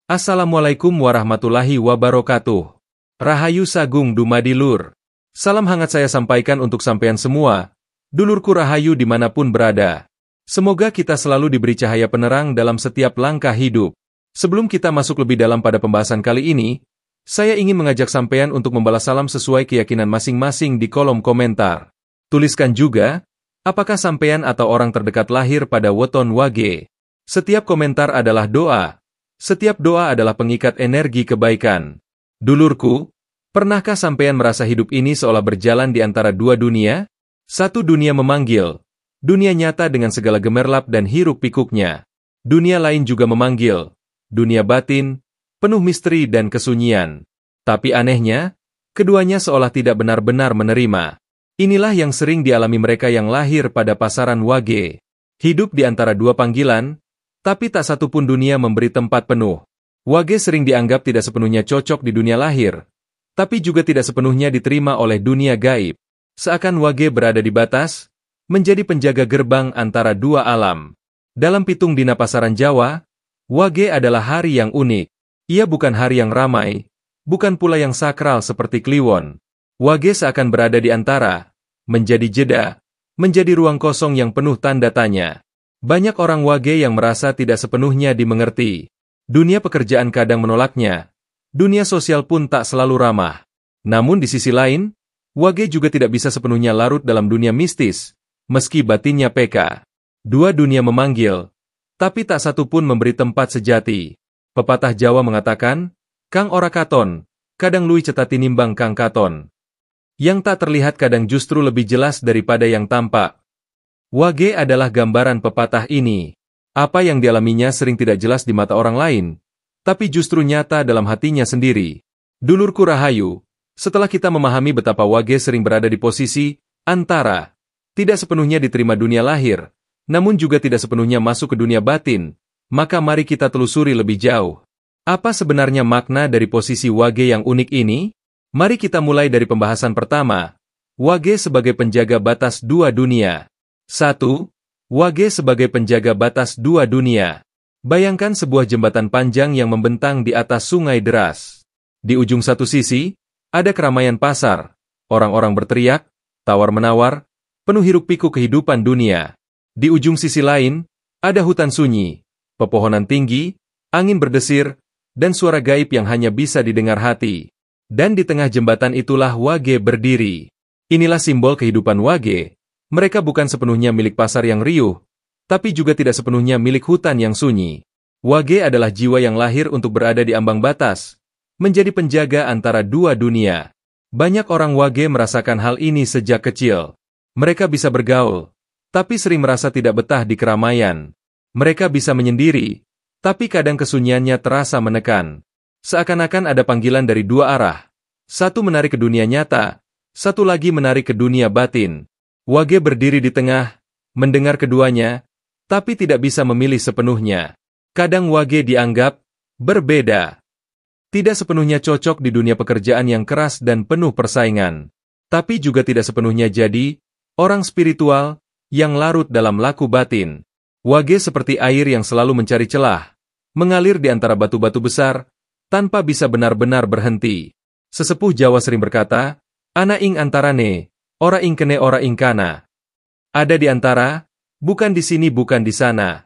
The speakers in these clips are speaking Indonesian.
Assalamualaikum warahmatullahi wabarakatuh. Rahayu Sagung Dumadilur. Salam hangat saya sampaikan untuk sampean semua, dulurku Rahayu dimanapun berada. Semoga kita selalu diberi cahaya penerang dalam setiap langkah hidup. Sebelum kita masuk lebih dalam pada pembahasan kali ini, saya ingin mengajak sampean untuk membalas salam sesuai keyakinan masing-masing di kolom komentar. Tuliskan juga, apakah sampean atau orang terdekat lahir pada weton Wage. Setiap komentar adalah doa. Setiap doa adalah pengikat energi kebaikan. Dulurku, pernahkah sampean merasa hidup ini seolah berjalan di antara dua dunia? Satu dunia memanggil, dunia nyata dengan segala gemerlap dan hiruk pikuknya. Dunia lain juga memanggil, dunia batin, penuh misteri dan kesunyian. Tapi anehnya, keduanya seolah tidak benar-benar menerima. Inilah yang sering dialami mereka yang lahir pada pasaran Wage. Hidup di antara dua panggilan, tapi tak satu pun dunia memberi tempat penuh. Wage sering dianggap tidak sepenuhnya cocok di dunia lahir, tapi juga tidak sepenuhnya diterima oleh dunia gaib. Seakan Wage berada di batas, menjadi penjaga gerbang antara dua alam. Dalam pitung dina pasaran Jawa, Wage adalah hari yang unik. Ia bukan hari yang ramai, bukan pula yang sakral seperti Kliwon. Wage seakan berada di antara, menjadi jeda, menjadi ruang kosong yang penuh tanda tanya. Banyak orang Wage yang merasa tidak sepenuhnya dimengerti. Dunia pekerjaan kadang menolaknya. Dunia sosial pun tak selalu ramah. Namun di sisi lain, Wage juga tidak bisa sepenuhnya larut dalam dunia mistis, meski batinnya peka. Dua dunia memanggil, tapi tak satu pun memberi tempat sejati. Pepatah Jawa mengatakan, Kang ora katon, kadang luwih ceta tinimbang Kang katon. Yang tak terlihat kadang justru lebih jelas daripada yang tampak. Wage adalah gambaran pepatah ini. Apa yang dialaminya sering tidak jelas di mata orang lain, tapi justru nyata dalam hatinya sendiri. Dulurku Rahayu, setelah kita memahami betapa Wage sering berada di posisi antara, tidak sepenuhnya diterima dunia lahir, namun juga tidak sepenuhnya masuk ke dunia batin, maka mari kita telusuri lebih jauh. Apa sebenarnya makna dari posisi Wage yang unik ini? Mari kita mulai dari pembahasan pertama. Wage sebagai penjaga batas dua dunia. 1. Wage sebagai penjaga batas dua dunia. Bayangkan sebuah jembatan panjang yang membentang di atas sungai deras. Di ujung satu sisi, ada keramaian pasar, orang-orang berteriak, tawar-menawar, penuh hiruk-pikuk kehidupan dunia. Di ujung sisi lain, ada hutan sunyi, pepohonan tinggi, angin berdesir, dan suara gaib yang hanya bisa didengar hati. Dan di tengah jembatan itulah Wage berdiri. Inilah simbol kehidupan Wage. Mereka bukan sepenuhnya milik pasar yang riuh, tapi juga tidak sepenuhnya milik hutan yang sunyi. Wage adalah jiwa yang lahir untuk berada di ambang batas, menjadi penjaga antara dua dunia. Banyak orang Wage merasakan hal ini sejak kecil. Mereka bisa bergaul, tapi sering merasa tidak betah di keramaian. Mereka bisa menyendiri, tapi kadang kesunyiannya terasa menekan. Seakan-akan ada panggilan dari dua arah. Satu menarik ke dunia nyata, satu lagi menarik ke dunia batin. Wage berdiri di tengah, mendengar keduanya, tapi tidak bisa memilih sepenuhnya. Kadang Wage dianggap berbeda. Tidak sepenuhnya cocok di dunia pekerjaan yang keras dan penuh persaingan. Tapi juga tidak sepenuhnya jadi orang spiritual yang larut dalam laku batin. Wage seperti air yang selalu mencari celah, mengalir di antara batu-batu besar, tanpa bisa benar-benar berhenti. Sesepuh Jawa sering berkata, ana ing antarane, ora ing kene ora ing kana. Ada di antara, bukan di sini bukan di sana.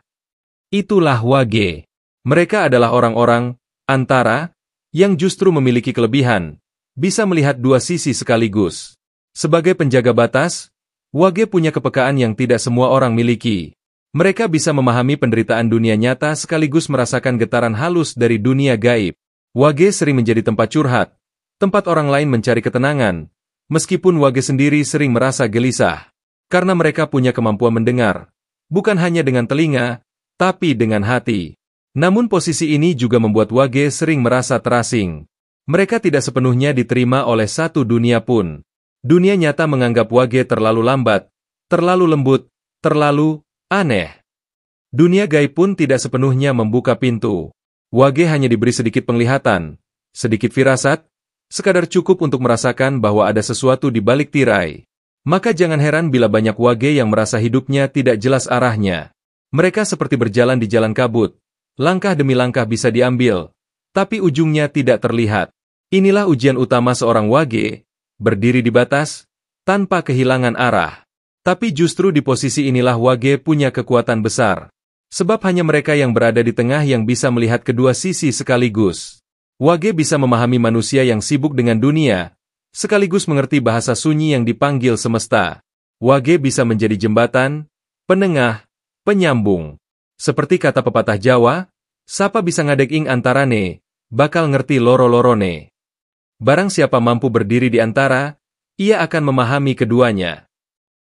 Itulah Wage. Mereka adalah orang-orang, antara, yang justru memiliki kelebihan, bisa melihat dua sisi sekaligus. Sebagai penjaga batas, Wage punya kepekaan yang tidak semua orang miliki. Mereka bisa memahami penderitaan dunia nyata sekaligus merasakan getaran halus dari dunia gaib. Wage sering menjadi tempat curhat, tempat orang lain mencari ketenangan, meskipun Wage sendiri sering merasa gelisah, karena mereka punya kemampuan mendengar, bukan hanya dengan telinga, tapi dengan hati. Namun posisi ini juga membuat Wage sering merasa terasing. Mereka tidak sepenuhnya diterima oleh satu dunia pun. Dunia nyata menganggap Wage terlalu lambat, terlalu lembut, terlalu aneh. Dunia gaib pun tidak sepenuhnya membuka pintu. Wage hanya diberi sedikit penglihatan, sedikit firasat, sekadar cukup untuk merasakan bahwa ada sesuatu di balik tirai. Maka jangan heran bila banyak Wage yang merasa hidupnya tidak jelas arahnya. Mereka seperti berjalan di jalan kabut. Langkah demi langkah bisa diambil, tapi ujungnya tidak terlihat. Inilah ujian utama seorang wage, berdiri di batas, tanpa kehilangan arah. Tapi justru di posisi inilah wage punya kekuatan besar. Sebab hanya mereka yang berada di tengah yang bisa melihat kedua sisi sekaligus. Wage bisa memahami manusia yang sibuk dengan dunia, sekaligus mengerti bahasa sunyi yang dipanggil semesta. Wage bisa menjadi jembatan, penengah, penyambung. Seperti kata pepatah Jawa, sapa bisa ngadeg ing antarane, bakal ngerti loro-lorone. Barang siapa mampu berdiri di antara, ia akan memahami keduanya.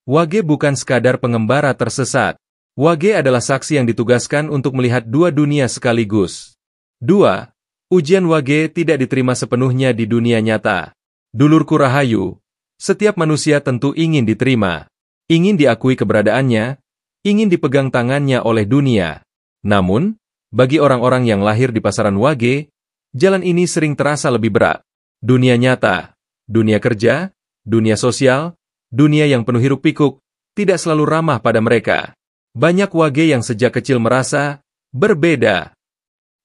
Wage bukan sekadar pengembara tersesat. Wage adalah saksi yang ditugaskan untuk melihat dua dunia sekaligus. 2. Ujian wage tidak diterima sepenuhnya di dunia nyata. Dulurku rahayu, setiap manusia tentu ingin diterima. Ingin diakui keberadaannya, ingin dipegang tangannya oleh dunia. Namun, bagi orang-orang yang lahir di pasaran wage, jalan ini sering terasa lebih berat. Dunia nyata, dunia kerja, dunia sosial, dunia yang penuh hiruk-pikuk, tidak selalu ramah pada mereka. Banyak wage yang sejak kecil merasa berbeda.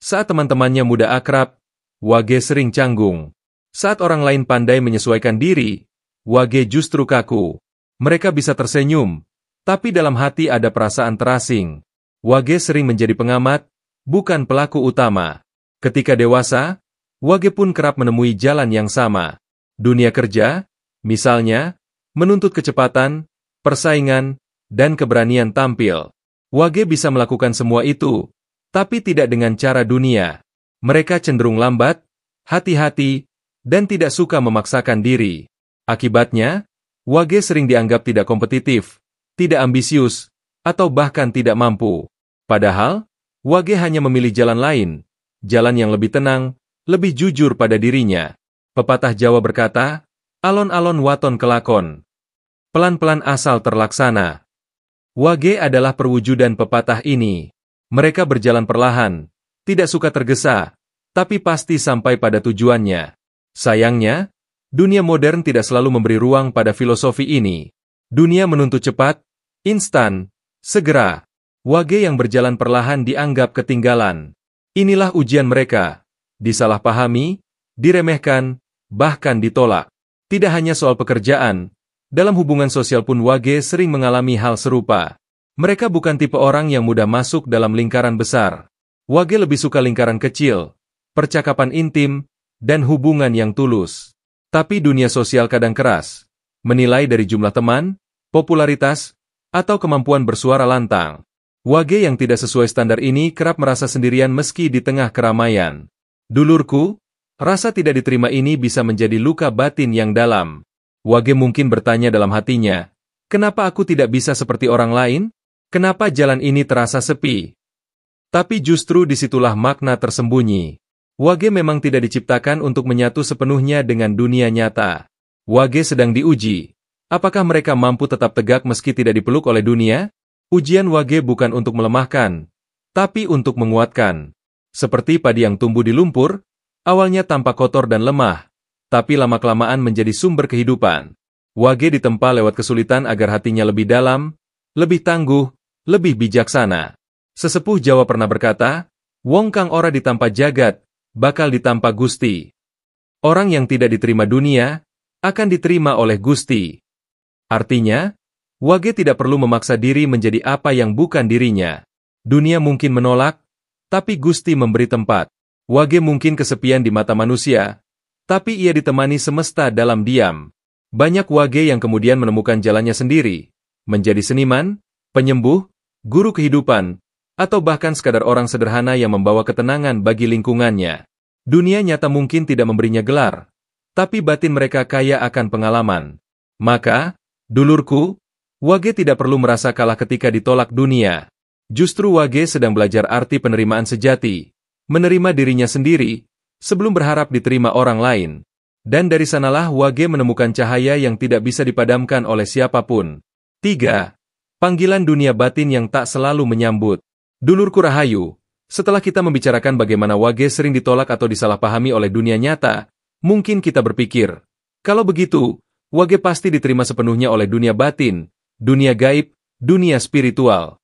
Saat teman-temannya muda akrab, wage sering canggung. Saat orang lain pandai menyesuaikan diri, wage justru kaku. Mereka bisa tersenyum, tapi dalam hati ada perasaan terasing. Wage sering menjadi pengamat, bukan pelaku utama. Ketika dewasa, wage pun kerap menemui jalan yang sama. Dunia kerja, misalnya, menuntut kecepatan, persaingan, dan keberanian tampil. Wage bisa melakukan semua itu, tapi tidak dengan cara dunia. Mereka cenderung lambat, hati-hati, dan tidak suka memaksakan diri. Akibatnya, wage sering dianggap tidak kompetitif, tidak ambisius, atau bahkan tidak mampu. Padahal, wage hanya memilih jalan lain, jalan yang lebih tenang, lebih jujur pada dirinya. Pepatah Jawa berkata, alon-alon waton kelakon. Pelan-pelan asal terlaksana. Wage adalah perwujudan pepatah ini. Mereka berjalan perlahan, tidak suka tergesa, tapi pasti sampai pada tujuannya. Sayangnya, dunia modern tidak selalu memberi ruang pada filosofi ini. Dunia menuntut cepat, instan, segera. Wage yang berjalan perlahan dianggap ketinggalan. Inilah ujian mereka. Disalahpahami, diremehkan, bahkan ditolak. Tidak hanya soal pekerjaan, dalam hubungan sosial pun wage sering mengalami hal serupa. Mereka bukan tipe orang yang mudah masuk dalam lingkaran besar. Wage lebih suka lingkaran kecil, percakapan intim, dan hubungan yang tulus. Tapi dunia sosial kadang keras, menilai dari jumlah teman, popularitas, atau kemampuan bersuara lantang. Wage yang tidak sesuai standar ini kerap merasa sendirian meski di tengah keramaian. Dulurku, rasa tidak diterima ini bisa menjadi luka batin yang dalam. Wage mungkin bertanya dalam hatinya, kenapa aku tidak bisa seperti orang lain? Kenapa jalan ini terasa sepi? Tapi justru disitulah makna tersembunyi. Wage memang tidak diciptakan untuk menyatu sepenuhnya dengan dunia nyata. Wage sedang diuji. Apakah mereka mampu tetap tegak meski tidak dipeluk oleh dunia? Ujian wage bukan untuk melemahkan, tapi untuk menguatkan. Seperti padi yang tumbuh di lumpur, awalnya tampak kotor dan lemah, tapi lama-kelamaan menjadi sumber kehidupan. Wage ditempa lewat kesulitan agar hatinya lebih dalam, lebih tangguh, lebih bijaksana. Sesepuh Jawa pernah berkata, wong kang ora ditampa jagat, bakal ditampa Gusti. Orang yang tidak diterima dunia, akan diterima oleh Gusti. Artinya, wage tidak perlu memaksa diri menjadi apa yang bukan dirinya. Dunia mungkin menolak, tapi Gusti memberi tempat. Wage mungkin kesepian di mata manusia, tapi ia ditemani semesta dalam diam. Banyak wage yang kemudian menemukan jalannya sendiri, menjadi seniman, penyembuh, guru kehidupan, atau bahkan sekadar orang sederhana yang membawa ketenangan bagi lingkungannya. Dunia nyata mungkin tidak memberinya gelar, tapi batin mereka kaya akan pengalaman. Maka, dulurku, wage tidak perlu merasa kalah ketika ditolak dunia. Justru wage sedang belajar arti penerimaan sejati, menerima dirinya sendiri, sebelum berharap diterima orang lain. Dan dari sanalah wage menemukan cahaya yang tidak bisa dipadamkan oleh siapapun. 3. Panggilan dunia batin yang tak selalu menyambut. Dulurku rahayu, setelah kita membicarakan bagaimana wage sering ditolak atau disalahpahami oleh dunia nyata, mungkin kita berpikir, kalau begitu, wage pasti diterima sepenuhnya oleh dunia batin, dunia gaib, dunia spiritual.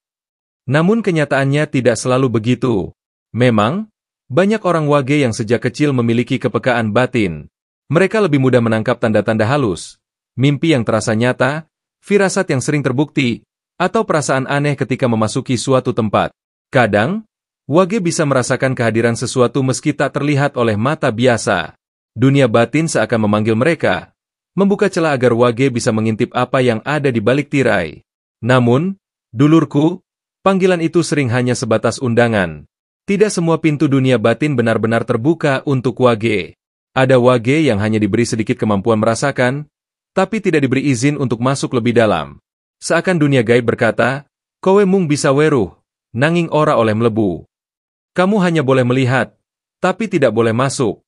Namun kenyataannya tidak selalu begitu. Memang, Banyak orang wage yang sejak kecil memiliki kepekaan batin. Mereka lebih mudah menangkap tanda-tanda halus, mimpi yang terasa nyata, firasat yang sering terbukti, atau perasaan aneh ketika memasuki suatu tempat. Kadang, wage bisa merasakan kehadiran sesuatu meski tak terlihat oleh mata biasa. Dunia batin seakan memanggil mereka, membuka celah agar wage bisa mengintip apa yang ada di balik tirai. Namun, dulurku, panggilan itu sering hanya sebatas undangan. Tidak semua pintu dunia batin benar-benar terbuka untuk wage. Ada wage yang hanya diberi sedikit kemampuan merasakan, tapi tidak diberi izin untuk masuk lebih dalam. Seakan dunia gaib berkata, kowe mung bisa weruh, nanging ora oleh mlebu. Kamu hanya boleh melihat, tapi tidak boleh masuk.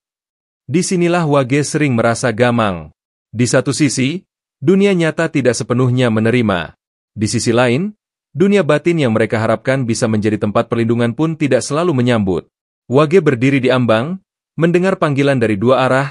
Disinilah wage sering merasa gamang. Di satu sisi, dunia nyata tidak sepenuhnya menerima. Di sisi lain, dunia batin yang mereka harapkan bisa menjadi tempat perlindungan pun tidak selalu menyambut. Wage berdiri di ambang, mendengar panggilan dari dua arah,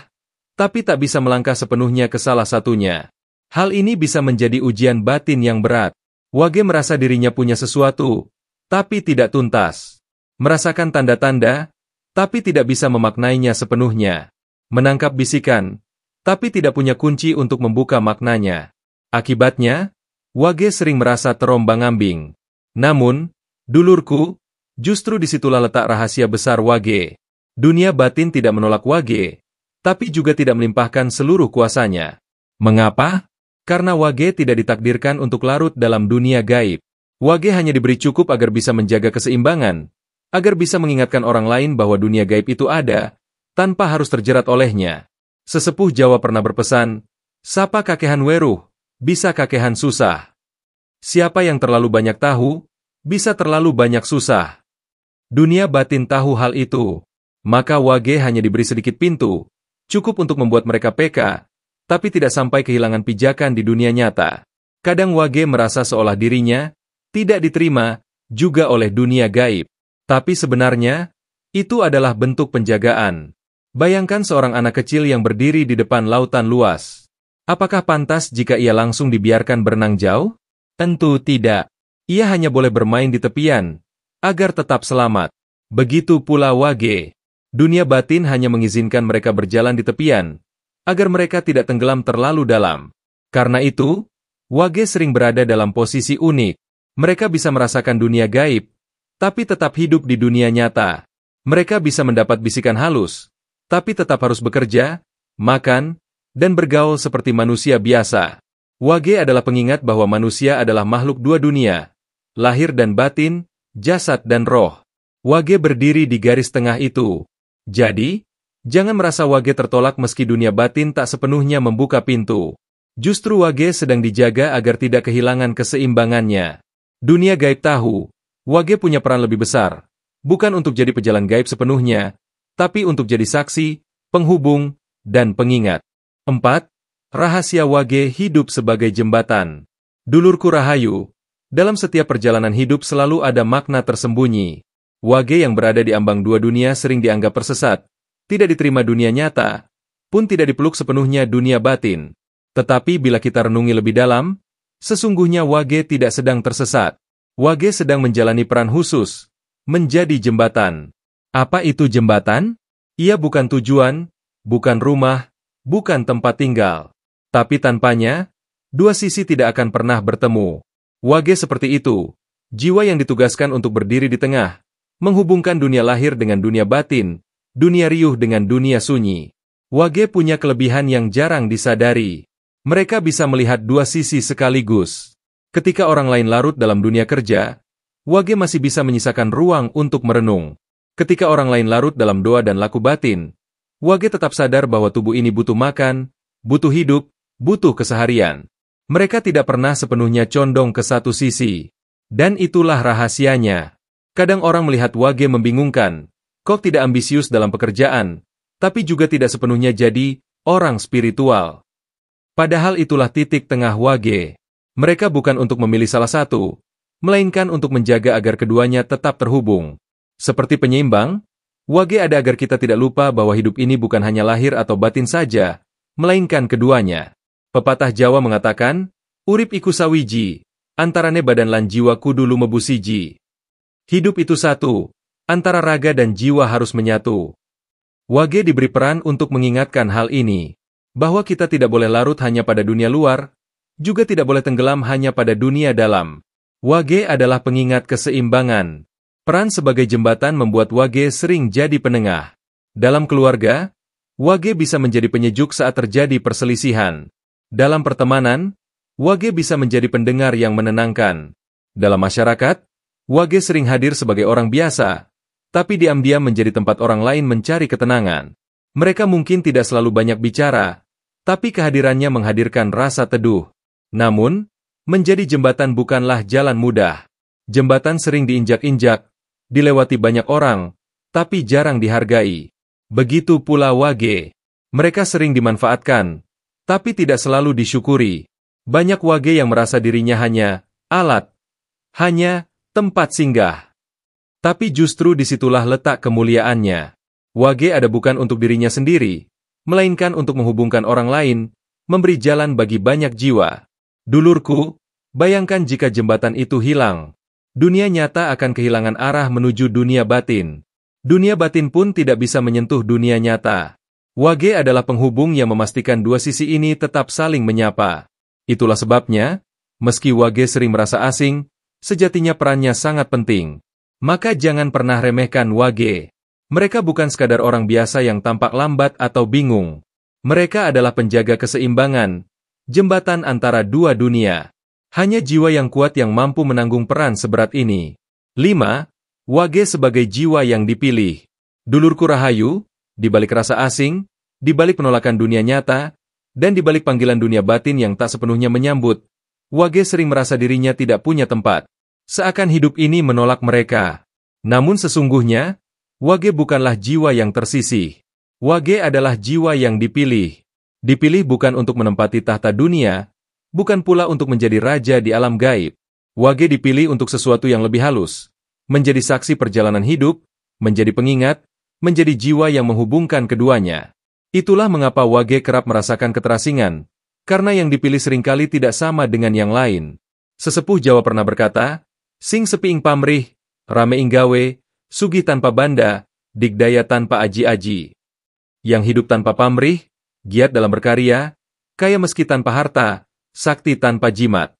tapi tak bisa melangkah sepenuhnya ke salah satunya. Hal ini bisa menjadi ujian batin yang berat. Wage merasa dirinya punya sesuatu, tapi tidak tuntas. Merasakan tanda-tanda, tapi tidak bisa memaknainya sepenuhnya. Menangkap bisikan, tapi tidak punya kunci untuk membuka maknanya. Akibatnya, wage sering merasa terombang-ambing. Namun, dulurku, justru disitulah letak rahasia besar wage. Dunia batin tidak menolak wage, tapi juga tidak melimpahkan seluruh kuasanya. Mengapa? Karena wage tidak ditakdirkan untuk larut dalam dunia gaib. Wage hanya diberi cukup agar bisa menjaga keseimbangan, agar bisa mengingatkan orang lain bahwa dunia gaib itu ada, tanpa harus terjerat olehnya. Sesepuh Jawa pernah berpesan, sapa kakehan weruh, bisa kakehan susah. Siapa yang terlalu banyak tahu, bisa terlalu banyak susah. Dunia batin tahu hal itu. Maka wage hanya diberi sedikit pintu, cukup untuk membuat mereka peka, tapi tidak sampai kehilangan pijakan di dunia nyata. Kadang wage merasa seolah dirinya tidak diterima juga oleh dunia gaib. Tapi sebenarnya, itu adalah bentuk penjagaan. Bayangkan seorang anak kecil yang berdiri di depan lautan luas. Apakah pantas jika ia langsung dibiarkan berenang jauh? Tentu tidak. Ia hanya boleh bermain di tepian, agar tetap selamat. Begitu pula wage. Dunia batin hanya mengizinkan mereka berjalan di tepian, agar mereka tidak tenggelam terlalu dalam. Karena itu, wage sering berada dalam posisi unik. Mereka bisa merasakan dunia gaib, tapi tetap hidup di dunia nyata. Mereka bisa mendapat bisikan halus, tapi tetap harus bekerja, makan, dan bergaul seperti manusia biasa. Wage adalah pengingat bahwa manusia adalah makhluk dua dunia, lahir dan batin, jasad dan roh. Wage berdiri di garis tengah itu. Jadi, jangan merasa wage tertolak meski dunia batin tak sepenuhnya membuka pintu. Justru wage sedang dijaga agar tidak kehilangan keseimbangannya. Dunia gaib tahu, wage punya peran lebih besar, bukan untuk jadi pejalan gaib sepenuhnya, tapi untuk jadi saksi, penghubung, dan pengingat. 4. Rahasia wage hidup sebagai jembatan. Dulurku rahayu, dalam setiap perjalanan hidup selalu ada makna tersembunyi. Wage yang berada di ambang dua dunia sering dianggap tersesat, tidak diterima dunia nyata, pun tidak dipeluk sepenuhnya dunia batin. Tetapi bila kita renungi lebih dalam, sesungguhnya wage tidak sedang tersesat. Wage sedang menjalani peran khusus, menjadi jembatan. Apa itu jembatan? Ia bukan tujuan, bukan rumah, bukan tempat tinggal. Tapi tanpanya, dua sisi tidak akan pernah bertemu. Wage seperti itu, jiwa yang ditugaskan untuk berdiri di tengah, menghubungkan dunia lahir dengan dunia batin, dunia riuh dengan dunia sunyi. Wage punya kelebihan yang jarang disadari. Mereka bisa melihat dua sisi sekaligus. Ketika orang lain larut dalam dunia kerja, wage masih bisa menyisakan ruang untuk merenung. Ketika orang lain larut dalam doa dan laku batin, wage tetap sadar bahwa tubuh ini butuh makan, butuh hidup, butuh keseharian. Mereka tidak pernah sepenuhnya condong ke satu sisi. Dan itulah rahasianya. Kadang orang melihat wage membingungkan, kok tidak ambisius dalam pekerjaan, tapi juga tidak sepenuhnya jadi orang spiritual. Padahal itulah titik tengah wage. Mereka bukan untuk memilih salah satu, melainkan untuk menjaga agar keduanya tetap terhubung. Seperti penyeimbang, wage ada agar kita tidak lupa bahwa hidup ini bukan hanya lahir atau batin saja, melainkan keduanya. Pepatah Jawa mengatakan, urip iku sawiji, antarane badan lan jiwa kudu lumebu siji. Hidup itu satu, Antara raga dan jiwa harus menyatu. Wage diberi peran untuk mengingatkan hal ini, bahwa kita tidak boleh larut hanya pada dunia luar, juga tidak boleh tenggelam hanya pada dunia dalam. Wage adalah pengingat keseimbangan. Peran sebagai jembatan membuat Wage sering jadi penengah. Dalam keluarga, Wage bisa menjadi penyejuk saat terjadi perselisihan. Dalam pertemanan, Wage bisa menjadi pendengar yang menenangkan. Dalam masyarakat, Wage sering hadir sebagai orang biasa, tapi diam-diam menjadi tempat orang lain mencari ketenangan. Mereka mungkin tidak selalu banyak bicara, tapi kehadirannya menghadirkan rasa teduh. Namun, menjadi jembatan bukanlah jalan mudah. Jembatan sering diinjak-injak, dilewati banyak orang, tapi jarang dihargai. Begitu pula Wage. Mereka sering dimanfaatkan, tapi tidak selalu disyukuri. Banyak Wage yang merasa dirinya hanya alat, hanya tempat singgah. Tapi justru disitulah letak kemuliaannya. Wage ada bukan untuk dirinya sendiri, melainkan untuk menghubungkan orang lain, memberi jalan bagi banyak jiwa. Dulurku, bayangkan jika jembatan itu hilang. Dunia nyata akan kehilangan arah menuju dunia batin. Dunia batin pun tidak bisa menyentuh dunia nyata. Wage adalah penghubung yang memastikan dua sisi ini tetap saling menyapa. Itulah sebabnya, meski Wage sering merasa asing, sejatinya perannya sangat penting. Maka jangan pernah remehkan Wage. Mereka bukan sekadar orang biasa yang tampak lambat atau bingung. Mereka adalah penjaga keseimbangan, jembatan antara dua dunia. Hanya jiwa yang kuat yang mampu menanggung peran seberat ini. 5. Wage sebagai jiwa yang dipilih. Dulurku Rahayu, di balik rasa asing, di balik penolakan dunia nyata, dan di balik panggilan dunia batin yang tak sepenuhnya menyambut, Wage sering merasa dirinya tidak punya tempat. Seakan hidup ini menolak mereka. Namun sesungguhnya, Wage bukanlah jiwa yang tersisih. Wage adalah jiwa yang dipilih. Dipilih bukan untuk menempati tahta dunia, bukan pula untuk menjadi raja di alam gaib. Wage dipilih untuk sesuatu yang lebih halus. Menjadi saksi perjalanan hidup, menjadi pengingat, menjadi jiwa yang menghubungkan keduanya. Itulah mengapa Wage kerap merasakan keterasingan, karena yang dipilih seringkali tidak sama dengan yang lain. Sesepuh Jawa pernah berkata, sing sepi ing pamrih, rame ing gawe, sugih tanpa banda, digdaya tanpa aji-aji. Yang hidup tanpa pamrih, giat dalam berkarya, kaya meski tanpa harta, sakti tanpa jimat.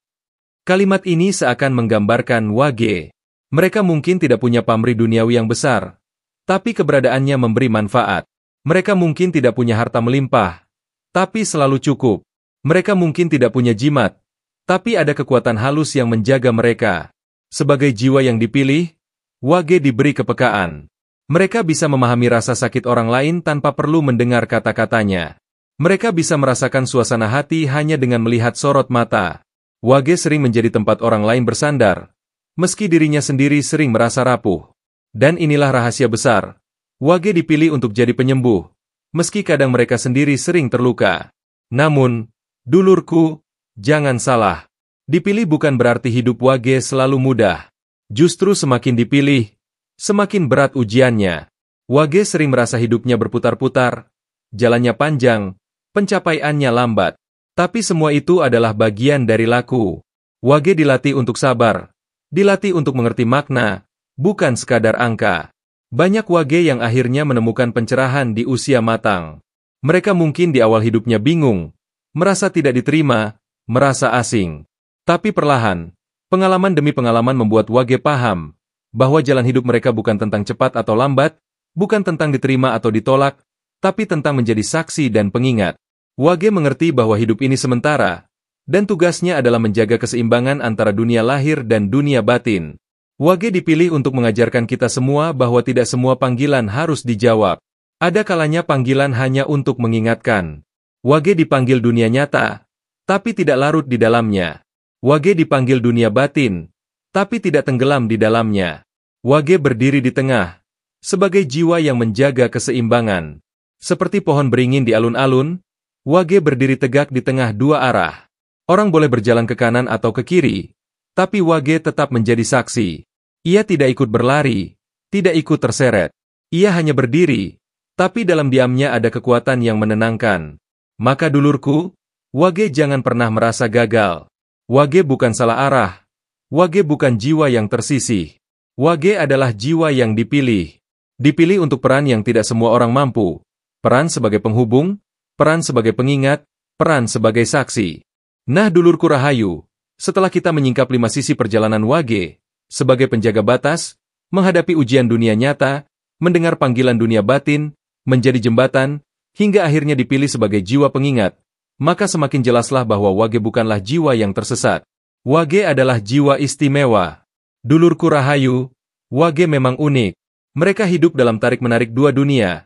Kalimat ini seakan menggambarkan Wage. Mereka mungkin tidak punya pamrih duniawi yang besar, tapi keberadaannya memberi manfaat. Mereka mungkin tidak punya harta melimpah, tapi selalu cukup. Mereka mungkin tidak punya jimat, tapi ada kekuatan halus yang menjaga mereka. Sebagai jiwa yang dipilih, Wage diberi kepekaan. Mereka bisa memahami rasa sakit orang lain tanpa perlu mendengar kata-katanya. Mereka bisa merasakan suasana hati hanya dengan melihat sorot mata. Wage sering menjadi tempat orang lain bersandar, meski dirinya sendiri sering merasa rapuh. Dan inilah rahasia besar. Wage dipilih untuk jadi penyembuh, meski kadang mereka sendiri sering terluka. Namun, dulurku, jangan salah. Dipilih bukan berarti hidup Wage selalu mudah. Justru semakin dipilih, semakin berat ujiannya. Wage sering merasa hidupnya berputar-putar, jalannya panjang, pencapaiannya lambat. Tapi semua itu adalah bagian dari laku. Wage dilatih untuk sabar, dilatih untuk mengerti makna, bukan sekadar angka. Banyak Wage yang akhirnya menemukan pencerahan di usia matang. Mereka mungkin di awal hidupnya bingung, merasa tidak diterima, merasa asing. Tapi perlahan, pengalaman demi pengalaman membuat Wage paham bahwa jalan hidup mereka bukan tentang cepat atau lambat, bukan tentang diterima atau ditolak, tapi tentang menjadi saksi dan pengingat. Wage mengerti bahwa hidup ini sementara, dan tugasnya adalah menjaga keseimbangan antara dunia lahir dan dunia batin. Wage dipilih untuk mengajarkan kita semua bahwa tidak semua panggilan harus dijawab. Ada kalanya panggilan hanya untuk mengingatkan. Wage dipanggil dunia nyata, tapi tidak larut di dalamnya. Wage dipanggil dunia batin, tapi tidak tenggelam di dalamnya. Wage berdiri di tengah, sebagai jiwa yang menjaga keseimbangan. Seperti pohon beringin di alun-alun, Wage berdiri tegak di tengah dua arah. Orang boleh berjalan ke kanan atau ke kiri, tapi Wage tetap menjadi saksi. Ia tidak ikut berlari, tidak ikut terseret. Ia hanya berdiri, tapi dalam diamnya ada kekuatan yang menenangkan. Maka dulurku, Wage jangan pernah merasa gagal. Wage bukan salah arah. Wage bukan jiwa yang tersisih. Wage adalah jiwa yang dipilih. Dipilih untuk peran yang tidak semua orang mampu. Peran sebagai penghubung, peran sebagai pengingat, peran sebagai saksi. Nah dulurku Rahayu, setelah kita menyingkap 5 sisi perjalanan Wage, sebagai penjaga batas, menghadapi ujian dunia nyata, mendengar panggilan dunia batin, menjadi jembatan, hingga akhirnya dipilih sebagai jiwa pengingat, maka semakin jelaslah bahwa Wage bukanlah jiwa yang tersesat. Wage adalah jiwa istimewa. Dulurku Rahayu, Wage memang unik. Mereka hidup dalam tarik-menarik dua dunia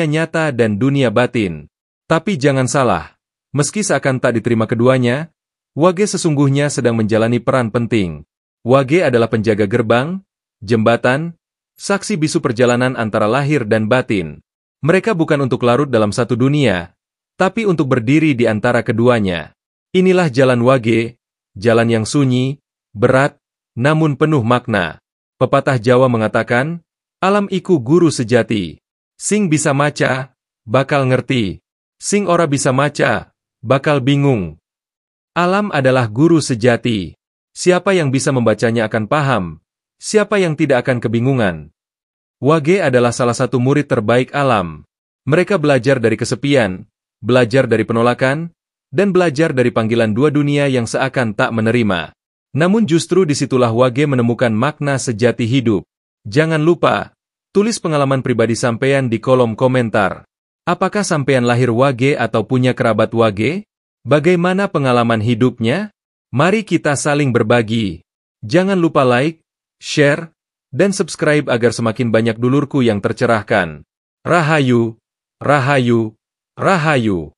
nyata dan dunia batin. Tapi jangan salah, meski seakan tak diterima keduanya, Wage sesungguhnya sedang menjalani peran penting. Wage adalah penjaga gerbang, jembatan, saksi bisu perjalanan antara lahir dan batin. Mereka bukan untuk larut dalam satu dunia, tapi untuk berdiri di antara keduanya. Inilah jalan Wage, jalan yang sunyi, berat, namun penuh makna. Pepatah Jawa mengatakan, alam iku guru sejati. Sing bisa maca, bakal ngerti. Sing ora bisa maca, bakal bingung. Alam adalah guru sejati. Siapa yang bisa membacanya akan paham. Siapa yang tidak akan kebingungan. Wage adalah salah satu murid terbaik alam. Mereka belajar dari kesepian, belajar dari penolakan, dan belajar dari panggilan dua dunia yang seakan tak menerima. Namun justru disitulah Wage menemukan makna sejati hidup. Jangan lupa, tulis pengalaman pribadi sampean di kolom komentar. Apakah sampean lahir Wage atau punya kerabat Wage? Bagaimana pengalaman hidupnya? Mari kita saling berbagi. Jangan lupa like, share, dan subscribe agar semakin banyak dulurku yang tercerahkan. Rahayu, Rahayu, Rahayu.